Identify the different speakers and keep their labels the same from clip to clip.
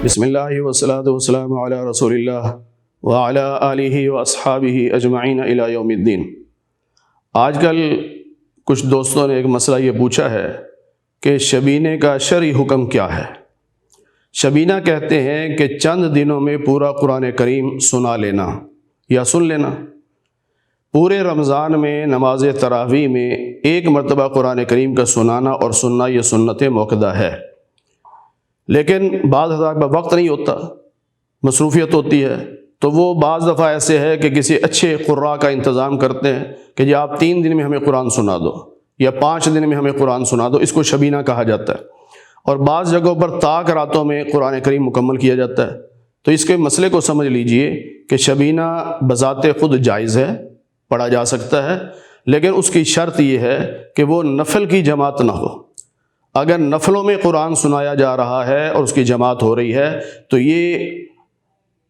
Speaker 1: بسم اللہ والصلاۃ والسلام علی رسول اللہ وعلی آلہ واصحابہ اجمعین الی یوم الدین۔ آج کل کچھ دوستوں نے ایک مسئلہ یہ پوچھا ہے کہ شبینے کا شرعی حکم کیا ہے۔ شبینہ کہتے ہیں کہ چند دنوں میں پورا قرآن کریم سنا لینا یا سن لینا۔ پورے رمضان میں نماز تراویح میں ایک مرتبہ قرآن کریم کا سنانا اور سننا یہ سنت موقدہ ہے، لیکن بعض حضرات کا وقت نہیں ہوتا، مصروفیت ہوتی ہے، تو وہ بعض دفعہ ایسے ہے کہ کسی اچھے قراء کا انتظام کرتے ہیں کہ جی آپ 3 دن میں ہمیں قرآن سنا دو یا 5 دن میں ہمیں قرآن سنا دو، اس کو شبینہ کہا جاتا ہے۔ اور بعض جگہوں پر طاق راتوں میں قرآن کریم مکمل کیا جاتا ہے۔ تو اس کے مسئلے کو سمجھ لیجئے کہ شبینہ بذات خود جائز ہے، پڑھا جا سکتا ہے، لیکن اس کی شرط یہ ہے کہ وہ نفل کی جماعت نہ ہو۔ اگر نفلوں میں قرآن سنایا جا رہا ہے اور اس کی جماعت ہو رہی ہے تو یہ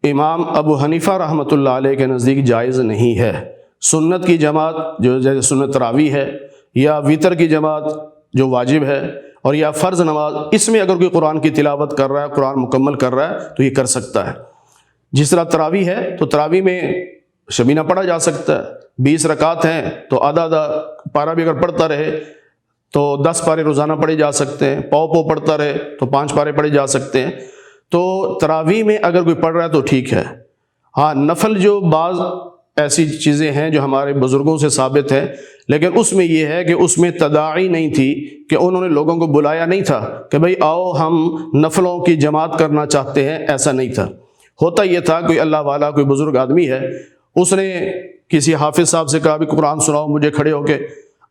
Speaker 1: امام ابو حنیفہ رحمۃ اللہ علیہ کے نزدیک جائز نہیں ہے۔ سنت کی جماعت جو جیسے سنت تراویح ہے یا وتر کی جماعت جو واجب ہے اور یا فرض نماز، اس میں اگر کوئی قرآن کی تلاوت کر رہا ہے، قرآن مکمل کر رہا ہے تو یہ کر سکتا ہے۔ جس طرح تراویح ہے تو تراویح میں شبینہ پڑھا جا سکتا ہے، 20 رکعت ہیں تو آدھا پارہ بھی اگر پڑھتا رہے تو 10 پارے روزانہ پڑھے جا سکتے ہیں، پاؤ پڑھتا رہے تو 5 پارے پڑھے جا سکتے ہیں۔ تو تراویح میں اگر کوئی پڑھ رہا ہے تو ٹھیک ہے۔ ہاں، نفل جو بعض ایسی چیزیں ہیں جو ہمارے بزرگوں سے ثابت ہے، لیکن اس میں یہ ہے کہ اس میں تداعی نہیں تھی، کہ انہوں نے لوگوں کو بلایا نہیں تھا کہ بھئی آؤ ہم نفلوں کی جماعت کرنا چاہتے ہیں، ایسا نہیں تھا۔ ہوتا یہ تھا کوئی اللہ والا، کوئی بزرگ آدمی ہے، اس نے کسی حافظ صاحب سے کہا بھی قرآن سناؤ مجھے کھڑے ہو کے۔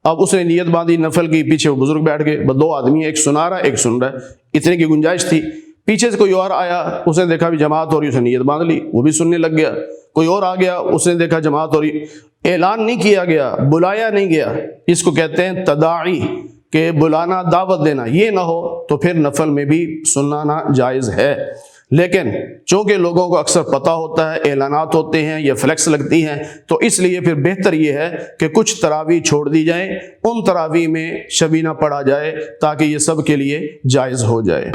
Speaker 1: اب اس نے نیت باندھی نفل کی، پیچھے وہ بزرگ بیٹھ گئے، 2 آدمی ہیں، ایک سنا رہا ہے ایک سن رہا ہے، اتنے کی گنجائش تھی۔ پیچھے سے کوئی اور آیا، اس نے دیکھا بھی جماعت ہو رہی، اس نے نیت باندھ لی، وہ بھی سننے لگ گیا۔ کوئی اور آ گیا، اس نے دیکھا جماعت ہو رہی، اعلان نہیں کیا گیا، بلایا نہیں گیا۔ اس کو کہتے ہیں تداعی، کہ بلانا، دعوت دینا، یہ نہ ہو تو پھر نفل میں بھی سنانا جائز ہے۔ لیکن چونکہ لوگوں کو اکثر پتہ ہوتا ہے، اعلانات ہوتے ہیں یا فلیکس لگتی ہیں، تو اس لیے پھر بہتر یہ ہے کہ کچھ تراویح چھوڑ دی جائیں، ان تراویح میں شبینہ پڑھا جائے تاکہ یہ سب کے لیے جائز ہو جائے۔